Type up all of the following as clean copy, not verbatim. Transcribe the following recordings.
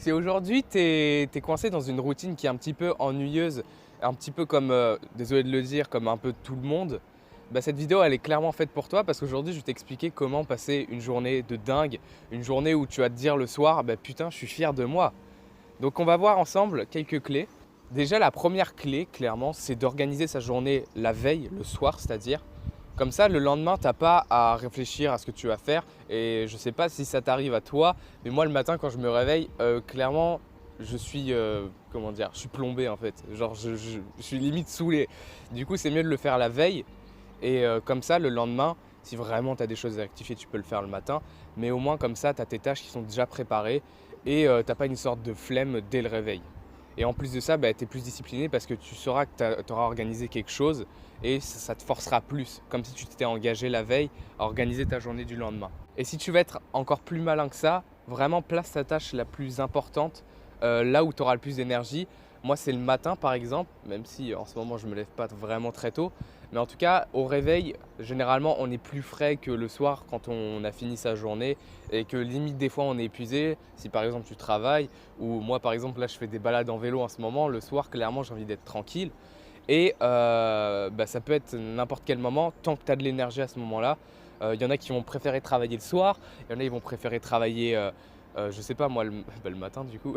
Si aujourd'hui tu es coincé dans une routine qui est un petit peu ennuyeuse, un petit peu comme, désolé de le dire, comme un peu tout le monde, bah, cette vidéo elle est clairement faite pour toi parce qu'aujourd'hui je vais t'expliquer comment passer une journée de dingue, une journée où tu vas te dire le soir: «Bah, putain je suis fier de moi». Donc on va voir ensemble quelques clés. Déjà la première clé clairement, c'est d'organiser sa journée la veille, le soir c'est-à-dire. Comme ça, le lendemain, tu as pas à réfléchir à ce que tu vas faire. Et je sais pas si ça t'arrive à toi, mais moi le matin quand je me réveille, clairement, je suis, comment dire? Je suis plombé en fait. Genre je suis limite saoulé. Du coup, c'est mieux de le faire la veille et comme ça, le lendemain, si vraiment tu as des choses à rectifier, tu peux le faire le matin. Mais au moins comme ça, tu as tes tâches qui sont déjà préparées et tu pas une sorte de flemme dès le réveil. Et en plus de ça, bah, tu es plus discipliné parce que tu sauras que tu auras organisé quelque chose et ça te forcera plus, comme si tu t'étais engagé la veille à organiser ta journée du lendemain. Et si tu veux être encore plus malin que ça, vraiment place ta tâche la plus importante là où tu auras le plus d'énergie. Moi, c'est le matin par exemple, même si en ce moment je me lève pas vraiment très tôt. Mais en tout cas, au réveil, généralement, on est plus frais que le soir quand on a fini sa journée et que limite des fois on est épuisé. Si par exemple tu travailles ou moi par exemple là je fais des balades en vélo en ce moment, le soir clairement j'ai envie d'être tranquille. Et bah, ça peut être n'importe quel moment tant que tu as de l'énergie à ce moment-là. Il y en a qui vont préférer travailler le soir, il y en a qui vont préférer travailler, je sais pas moi, bah, le matin du coup,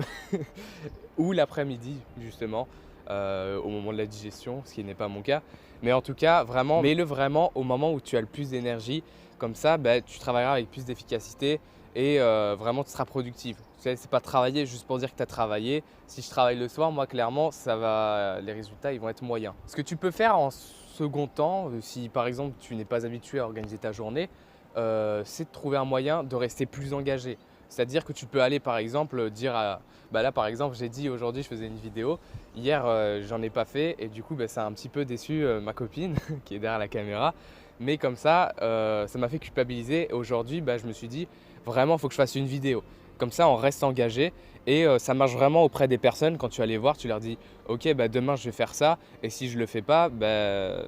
ou l'après-midi justement, au moment de la digestion, ce qui n'est pas mon cas. Mais en tout cas, vraiment, mets-le vraiment au moment où tu as le plus d'énergie. Comme ça, bah, tu travailleras avec plus d'efficacité et vraiment tu seras productive. Tu sais, c'est pas travailler juste pour dire que tu as travaillé. Si je travaille le soir, moi clairement, les résultats ils vont être moyens. Ce que tu peux faire en second temps, si par exemple tu n'es pas habitué à organiser ta journée, c'est de trouver un moyen de rester plus engagé. C'est-à-dire que tu peux aller par exemple dire à… Bah là par exemple j'ai dit aujourd'hui je faisais une vidéo, hier j'en ai pas fait et du coup bah, ça a un petit peu déçu ma copine qui est derrière la caméra. Mais comme ça m'a fait culpabiliser et aujourd'hui bah, je me suis dit vraiment il faut que je fasse une vidéo. Comme ça on reste engagé et ça marche vraiment auprès des personnes. Quand tu vas les voir tu leur dis ok bah, demain je vais faire ça et si je le fais pas, bah,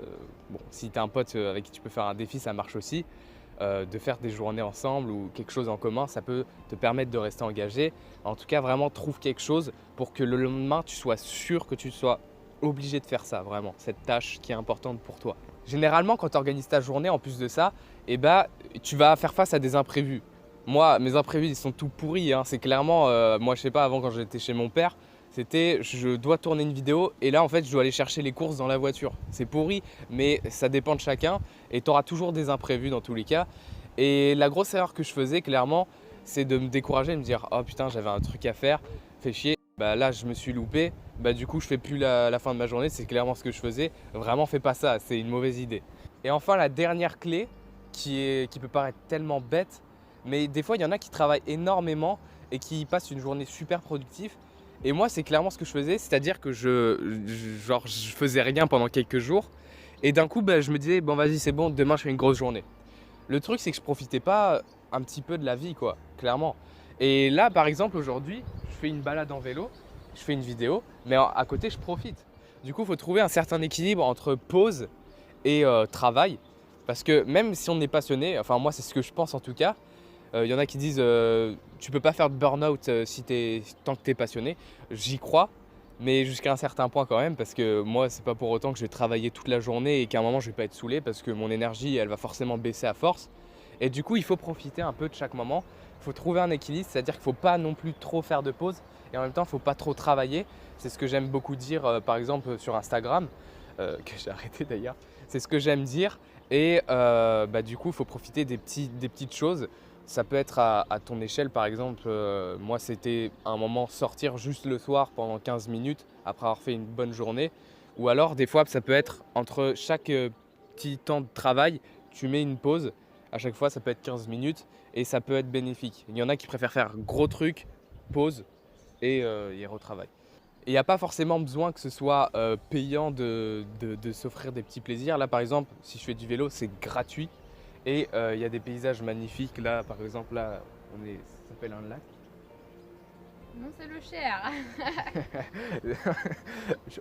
bon, si tu as un pote avec qui tu peux faire un défi ça marche aussi. De faire des journées ensemble ou quelque chose en commun, ça peut te permettre de rester engagé. En tout cas, vraiment, trouve quelque chose pour que le lendemain, tu sois sûr que tu sois obligé de faire ça, vraiment, cette tâche qui est importante pour toi. Généralement, quand tu organises ta journée, en plus de ça, eh ben, tu vas faire face à des imprévus. Moi, mes imprévus, ils sont tout pourris, hein. C'est clairement, moi, je sais pas, avant, quand j'étais chez mon père, c'était je dois tourner une vidéo et là, en fait, je dois aller chercher les courses dans la voiture. C'est pourri, mais ça dépend de chacun et tu auras toujours des imprévus dans tous les cas. Et la grosse erreur que je faisais, clairement, c'est de me décourager, de me dire oh putain, j'avais un truc à faire, fait chier. Bah là, je me suis loupé. Bah du coup, je fais plus la fin de ma journée. C'est clairement ce que je faisais. Vraiment, fais pas ça. C'est une mauvaise idée. Et enfin, la dernière clé qui peut paraître tellement bête, mais des fois, il y en a qui travaillent énormément et qui passent une journée super productive. Et moi, c'est clairement ce que je faisais, c'est-à-dire que je faisais rien pendant quelques jours. Et d'un coup, bah, je me disais, bon, vas-y, c'est bon, demain, je fais une grosse journée. Le truc, c'est que je profitais pas un petit peu de la vie, quoi, clairement. Et là, par exemple, aujourd'hui, je fais une balade en vélo, je fais une vidéo, mais à côté, je profite. Du coup, il faut trouver un certain équilibre entre pause et travail. Parce que même si on est passionné, enfin moi c'est ce que je pense en tout cas, il y en a qui disent tu peux pas faire de burn-out tant que tu es passionné. J'y crois, mais jusqu'à un certain point quand même, parce que moi c'est pas pour autant que je vais travailler toute la journée et qu'à un moment je vais pas être saoulé parce que mon énergie elle va forcément baisser à force. Et du coup il faut profiter un peu de chaque moment, il faut trouver un équilibre, c'est-à-dire qu'il faut pas non plus trop faire de pause et en même temps il faut pas trop travailler. C'est ce que j'aime beaucoup dire par exemple sur Instagram, que j'ai arrêté d'ailleurs. C'est ce que j'aime dire et bah, du coup il faut profiter des petites choses. Ça peut être à ton échelle par exemple, moi c'était un moment sortir juste le soir pendant 15 minutes après avoir fait une bonne journée. Ou alors des fois ça peut être entre chaque petit temps de travail, tu mets une pause. À chaque fois ça peut être 15 minutes et ça peut être bénéfique. Il y en a qui préfèrent faire gros trucs, pause et ils retravaillent. Et il n'y a pas forcément besoin que ce soit payant de s'offrir des petits plaisirs. Là par exemple, si je fais du vélo, c'est gratuit. Et il y a des paysages magnifiques. Là par exemple, là, ça s'appelle un lac. Non, c'est le Cher.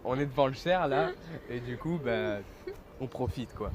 On est devant le Cher là. Et du coup, bah, on profite quoi.